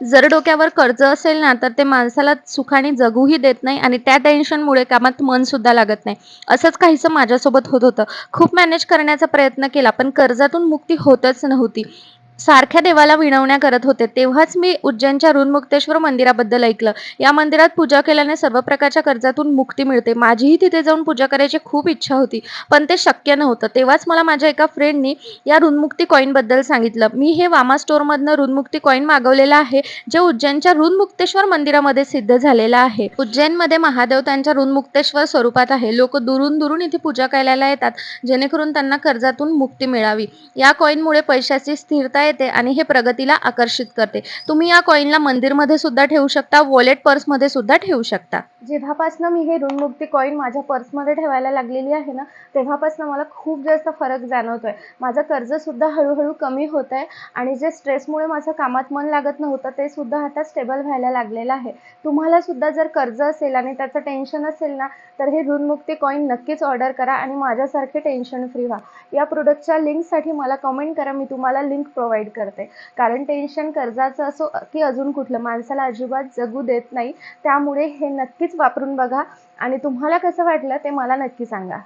जर डोक्यावर कर्ज असेल ना, तर ते माणसाला सुखाने जगूही देत नाही आणि त्या टेन्शनमुळे कामात मन सुद्धा लागत नाही. असंच काहीसं माझ्यासोबत होत होतं. खूप मॅनेज करण्याचा प्रयत्न केला, पण कर्जातून मुक्ती होतच नव्हती. सारख्या देवाला विनवण्या करत होते. तेव्हाच मी उज्जैनच्या ऋणमुक्तेश्वर मंदिराबद्दल ऐकलं. या मंदिरात पूजा केल्याने सर्व प्रकारच्या कर्जातून मुक्ती मिळते. माझीही तिथे जाऊन पूजा करायची खूप इच्छा होती, पण ते शक्य नव्हतं. तेव्हाच मला माझ्या एका फ्रेंडनी या ऋणमुक्ती कॉइनबद्दल सांगितलं. मी हे वामा स्टोअरमधनं ऋणमुक्ती कॉइन मागवलेलं आहे, जे उज्जैनच्या ऋणमुक्तेश्वर मंदिरामध्ये सिद्ध झालेलं आहे. उज्जैनमध्ये महादेव त्यांच्या ऋणमुक्तेश्वर स्वरूपात आहे. लोकं दुरून-दुरून इथे पूजा करायला येतात, जेणेकरून त्यांना कर्जातून मुक्ती मिळावी. या कॉइनमुळे पैशाची स्थिरता येते आणि हे प्रगतीला आकर्षित करते. तुम्ही या कॉइनला मंदिरमध्ये सुद्धा ठेवू शकता, वॉलेट पर्समध्ये सुद्धा ठेवू शकता. जेव्हापासनं मी हे ऋणमुक्ती कॉइन माझ्या पर्समध्ये ठेवायला लागलेली आहे ना, तेव्हापासनं मला खूप जास्त फरक जाणवतोय. माझं कर्जसुद्धा हळू-हळू कमी होत आहे आणि जे स्ट्रेसमुळे माझं कामात मन लागत नव्हतं, ते सुद्धा आता स्टेबल व्हायला लागलेलं आहे. तुम्हाला सुद्धा जर कर्ज असेल आणि त्याचं टेन्शन असेल ना, तर हे ऋणमुक्ती कॉइन नक्कीच ऑर्डर करा आणि माझ्यासारखे टेन्शन फ्री व्हा. या प्रोडक्टच्या लिंकसाठी मला कमेंट करा, मी तुम्हाला लिंक प्रोव्हाईड करते. कारण टेन्शन कर्जाचं असो की अजून कुठलं माणसाला अजिबात जगू देत नाही. त्यामुळे हे नक्कीच वापरून बघा आणि तुम्हाला कसं वाटलं ते मला नक्की सांगा.